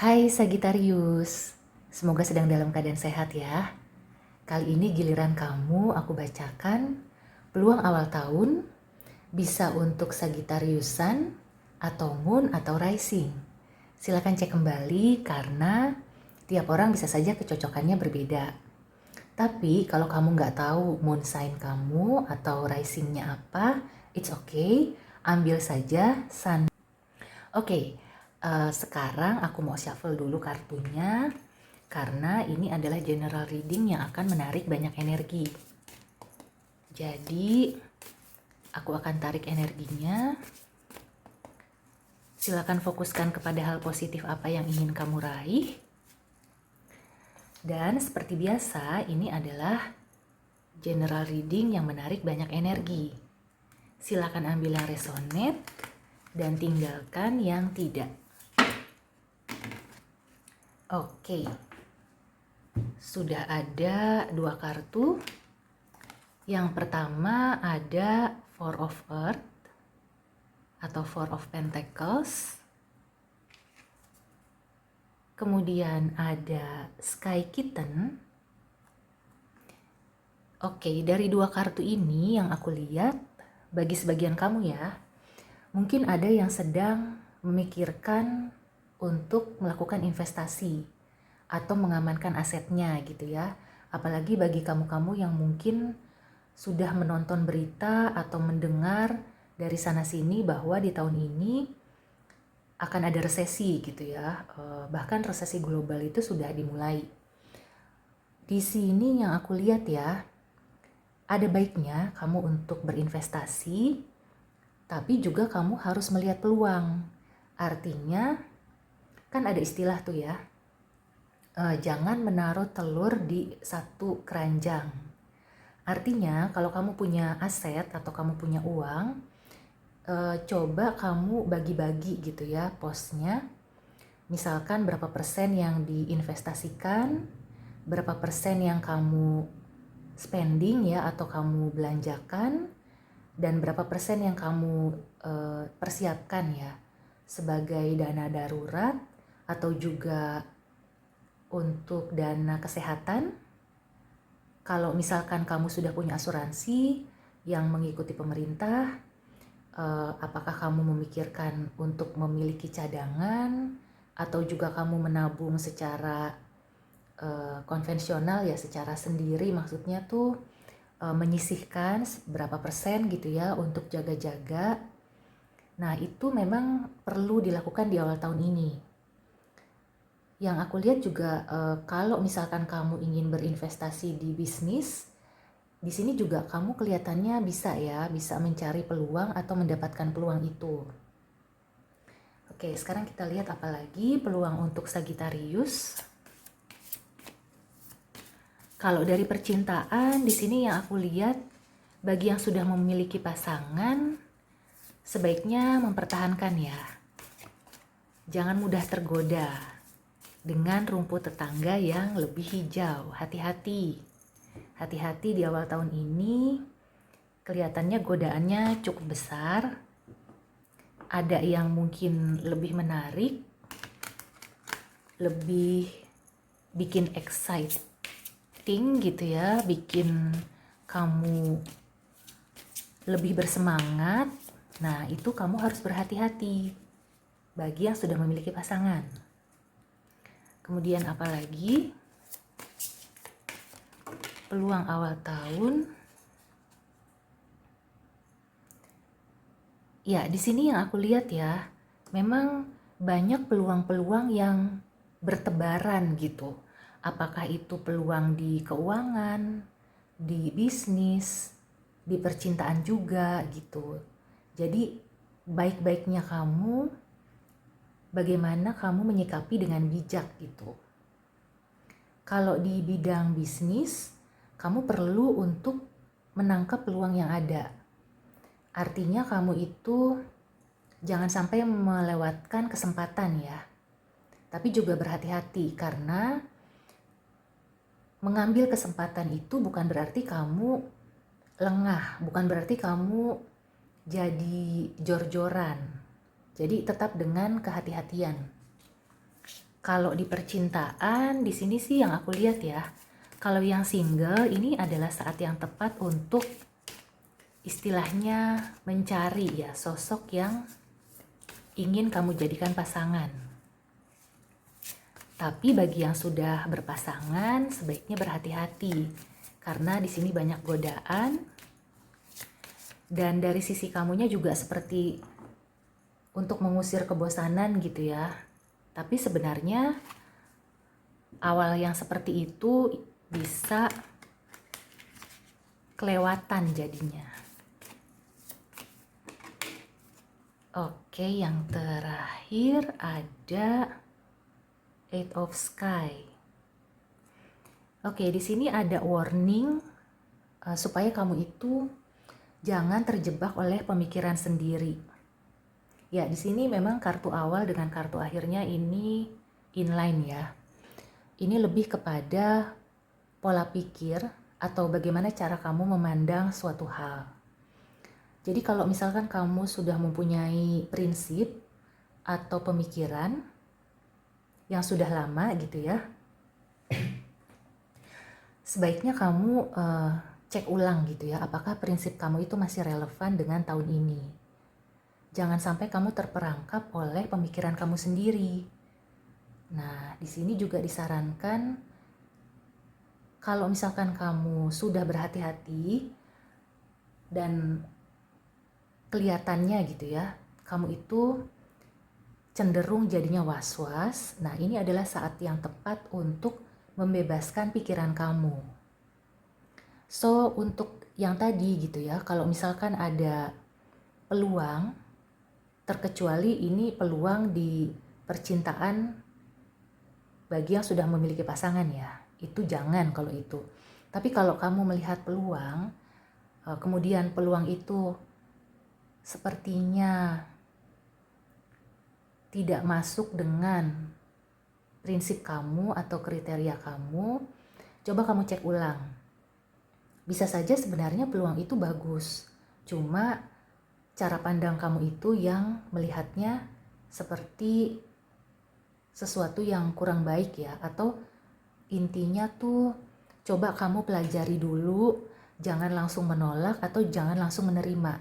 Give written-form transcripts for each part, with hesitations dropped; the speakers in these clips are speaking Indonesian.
Hai Sagittarius, semoga sedang dalam keadaan sehat ya. Kali ini giliran kamu aku bacakan peluang awal tahun bisa untuk Sagittariusan atau Moon atau Rising. Silakan cek kembali karena tiap orang bisa saja kecocokannya berbeda. Tapi kalau kamu nggak tahu moon sign kamu atau risingnya apa, it's okay, ambil saja sun. Oke, sekarang aku mau shuffle dulu kartunya karena ini adalah general reading yang akan menarik banyak energi. Jadi, aku akan tarik energinya. Silakan fokuskan kepada hal positif apa yang ingin kamu raih. Dan seperti biasa, ini adalah general reading yang menarik banyak energi. Silakan ambil yang resonate dan tinggalkan yang tidak. Oke, sudah ada dua kartu. Yang pertama ada Four of Earth atau Four of Pentacles. Kemudian ada Sky Kitten. Oke, dari dua kartu ini yang aku lihat, bagi sebagian kamu ya, mungkin ada yang sedang memikirkan untuk melakukan investasi atau mengamankan asetnya gitu ya. Apalagi bagi kamu-kamu yang mungkin sudah menonton berita atau mendengar dari sana-sini bahwa di tahun ini akan ada resesi gitu ya. Bahkan resesi global itu sudah dimulai. Di sini yang aku lihat ya, ada baiknya kamu untuk berinvestasi, tapi juga kamu harus melihat peluang. Artinya, kan ada istilah tuh ya, jangan menaruh telur di satu keranjang. Artinya, kalau kamu punya aset atau kamu punya uang, coba kamu bagi-bagi gitu ya posnya. Misalkan berapa persen yang diinvestasikan, berapa persen yang kamu spending ya atau kamu belanjakan, dan berapa persen yang kamu persiapkan ya sebagai dana darurat atau juga untuk dana kesehatan. Kalau misalkan kamu sudah punya asuransi yang mengikuti pemerintah, apakah kamu memikirkan untuk memiliki cadangan atau juga kamu menabung secara konvensional ya, secara sendiri, maksudnya tuh menyisihkan berapa persen gitu ya untuk jaga-jaga. Nah, itu memang perlu dilakukan di awal tahun ini. Yang aku lihat juga kalau misalkan kamu ingin berinvestasi di bisnis, di sini juga kamu kelihatannya bisa ya, bisa mencari peluang atau mendapatkan peluang itu. Oke, sekarang kita lihat apa lagi peluang untuk Sagittarius. Kalau dari percintaan, di sini yang aku lihat, bagi yang sudah memiliki pasangan, sebaiknya mempertahankan ya. Jangan mudah tergoda dengan rumput tetangga yang lebih hijau. Hati-hati. Hati-hati di awal tahun ini, kelihatannya godaannya cukup besar. Ada yang mungkin lebih menarik, lebih bikin exciting gitu ya, bikin kamu lebih bersemangat. Nah, itu kamu harus berhati-hati bagi yang sudah memiliki pasangan. Kemudian apa lagi? Peluang awal tahun. Ya, di sini yang aku lihat ya, memang banyak peluang-peluang yang bertebaran gitu. Apakah itu peluang di keuangan, di bisnis, di percintaan juga gitu. Jadi baik-baiknya kamu, bagaimana kamu menyikapi dengan bijak gitu. Kalau di bidang bisnis, kamu perlu untuk menangkap peluang yang ada. Artinya kamu itu jangan sampai melewatkan kesempatan ya. Tapi juga berhati-hati karena mengambil kesempatan itu bukan berarti kamu lengah, bukan berarti kamu jadi jor-joran. Jadi tetap dengan kehati-hatian. Kalau di percintaan, di sini sih yang aku lihat ya, kalau yang single ini adalah saat yang tepat untuk istilahnya mencari ya sosok yang ingin kamu jadikan pasangan. Tapi bagi yang sudah berpasangan, sebaiknya berhati-hati karena di sini banyak godaan. Dan dari sisi kamunya juga seperti untuk mengusir kebosanan gitu ya. Tapi sebenarnya awal yang seperti itu bisa kelewatan jadinya. Oke, yang terakhir ada Eight of Sky. Oke, di sini ada warning supaya kamu itu jangan terjebak oleh pemikiran sendiri. Ya, di sini memang kartu awal dengan kartu akhirnya ini inline ya. Ini lebih kepada pola pikir atau bagaimana cara kamu memandang suatu hal. Jadi kalau misalkan kamu sudah mempunyai prinsip atau pemikiran yang sudah lama gitu ya, sebaiknya kamu cek ulang gitu ya, apakah prinsip kamu itu masih relevan dengan tahun ini. Jangan sampai kamu terperangkap oleh pemikiran kamu sendiri. Nah, di sini juga disarankan kalau misalkan kamu sudah berhati-hati dan kelihatannya gitu ya, kamu itu cenderung jadinya was-was. Nah, ini adalah saat yang tepat untuk membebaskan pikiran kamu. So, untuk yang tadi gitu ya, kalau misalkan ada peluang, terkecuali ini peluang di percintaan bagi yang sudah memiliki pasangan ya, itu jangan kalau itu. Tapi kalau kamu melihat peluang, kemudian peluang itu sepertinya tidak masuk dengan prinsip kamu atau kriteria kamu, coba kamu cek ulang. Bisa saja sebenarnya peluang itu bagus, cuma cara pandang kamu itu yang melihatnya seperti sesuatu yang kurang baik ya, atau intinya tuh coba kamu pelajari dulu, jangan langsung menolak atau jangan langsung menerima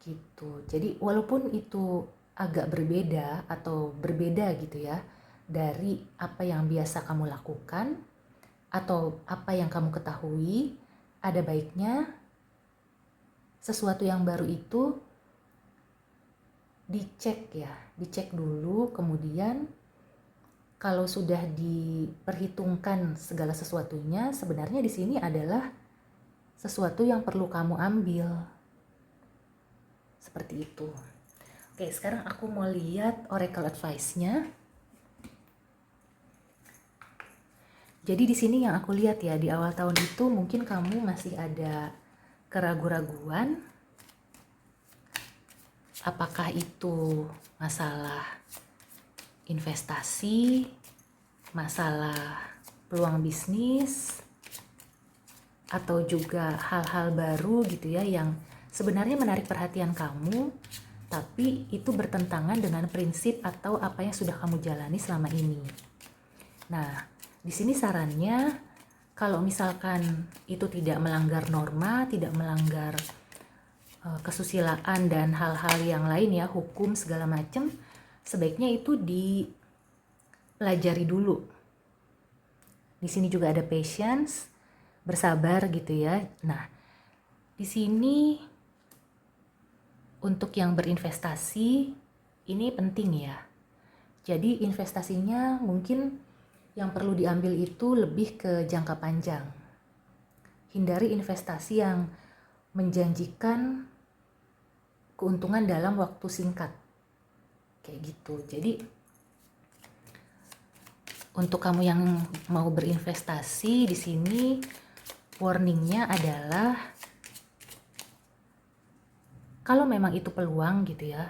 gitu. Jadi walaupun itu agak berbeda atau berbeda gitu ya dari apa yang biasa kamu lakukan atau apa yang kamu ketahui, ada baiknya sesuatu yang baru itu dicek ya, dicek dulu, kemudian kalau sudah diperhitungkan segala sesuatunya, sebenarnya di sini adalah sesuatu yang perlu kamu ambil. Seperti itu. Oke, sekarang aku mau lihat oracle advice-nya. Jadi di sini yang aku lihat ya, di awal tahun itu mungkin kamu masih ada keraguan-raguan. Apakah itu masalah investasi, masalah peluang bisnis, atau juga hal-hal baru gitu ya yang sebenarnya menarik perhatian kamu, tapi itu bertentangan dengan prinsip atau apa yang sudah kamu jalani selama ini. Nah, di sini sarannya kalau misalkan itu tidak melanggar norma, tidak melanggar kesusilaan dan hal-hal yang lain ya, hukum segala macam, sebaiknya itu dipelajari dulu. Di sini juga ada patience, bersabar gitu ya. Nah, di sini untuk yang berinvestasi ini penting ya. Jadi investasinya mungkin yang perlu diambil itu lebih ke jangka panjang. Hindari investasi yang menjanjikan keuntungan dalam waktu singkat. Kayak gitu. Jadi untuk kamu yang mau berinvestasi di sini warningnya adalah kalau memang itu peluang gitu ya,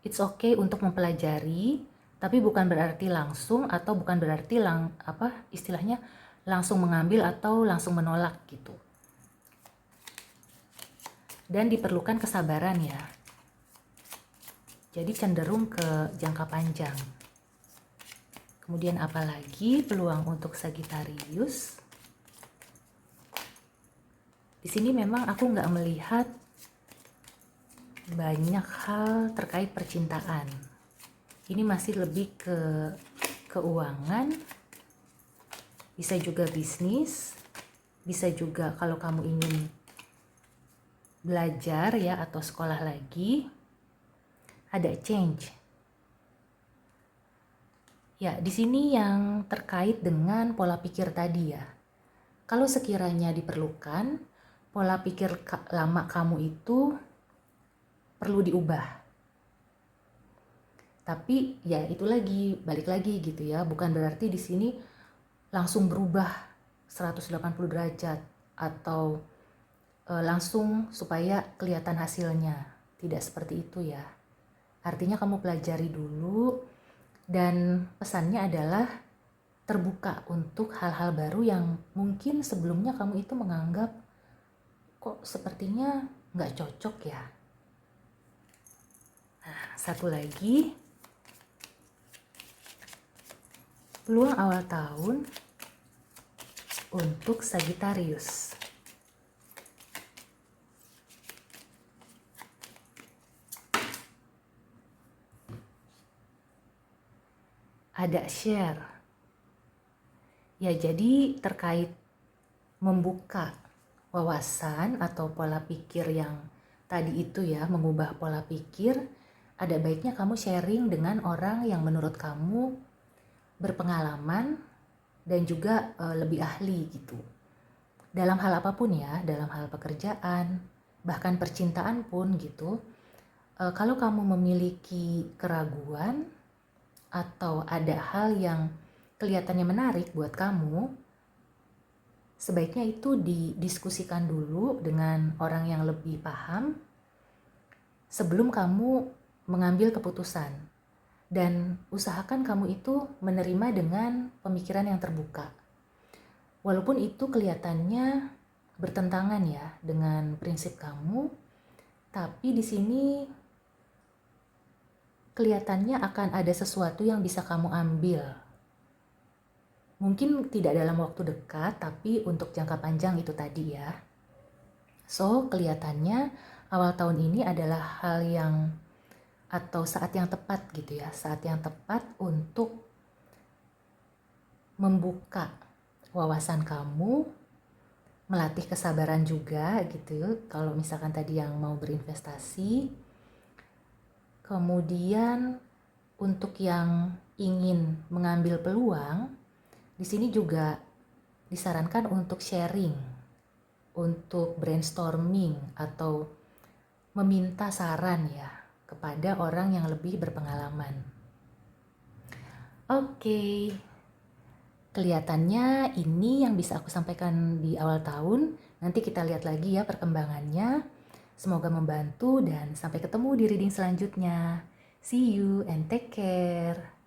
it's okay untuk mempelajari, tapi bukan berarti langsung atau bukan berarti istilahnya langsung mengambil atau langsung menolak gitu. Dan diperlukan kesabaran ya. Jadi cenderung ke jangka panjang. Kemudian apalagi peluang untuk Sagittarius? Di sini memang aku nggak melihat banyak hal terkait percintaan. Ini masih lebih ke keuangan, bisa juga bisnis, bisa juga kalau kamu ingin belajar ya atau sekolah lagi, ada change. Ya, di sini yang terkait dengan pola pikir tadi ya. Kalau sekiranya diperlukan, pola pikir lama kamu itu perlu diubah. Tapi ya itu lagi, balik lagi gitu ya. Bukan berarti di sini langsung berubah 180 derajat atau langsung supaya kelihatan hasilnya. Tidak seperti itu ya. Artinya kamu pelajari dulu dan pesannya adalah terbuka untuk hal-hal baru yang mungkin sebelumnya kamu itu menganggap kok sepertinya nggak cocok ya. Nah, satu lagi, peluang awal tahun untuk Sagittarius. Ada share. Ya, jadi terkait membuka wawasan atau pola pikir yang tadi itu ya, mengubah pola pikir, ada baiknya kamu sharing dengan orang yang menurut kamu berpengalaman dan juga lebih ahli gitu. Dalam hal apapun ya, dalam hal pekerjaan, bahkan percintaan pun gitu. Kalau kamu memiliki keraguan atau ada hal yang kelihatannya menarik buat kamu, sebaiknya itu didiskusikan dulu dengan orang yang lebih paham sebelum kamu mengambil keputusan. Dan usahakan kamu itu menerima dengan pemikiran yang terbuka. Walaupun itu kelihatannya bertentangan ya dengan prinsip kamu, tapi di sini kelihatannya akan ada sesuatu yang bisa kamu ambil. Mungkin tidak dalam waktu dekat, tapi untuk jangka panjang itu tadi ya. So, kelihatannya awal tahun ini adalah hal yang atau saat yang tepat gitu ya, saat yang tepat untuk membuka wawasan kamu, melatih kesabaran juga gitu. Kalau misalkan tadi yang mau berinvestasi, kemudian untuk yang ingin mengambil peluang, di sini juga disarankan untuk sharing, untuk brainstorming atau meminta saran ya kepada orang yang lebih berpengalaman. Oke, kelihatannya ini yang bisa aku sampaikan di awal tahun. Nanti kita lihat lagi ya perkembangannya. Semoga membantu dan sampai ketemu di reading selanjutnya. See you and take care.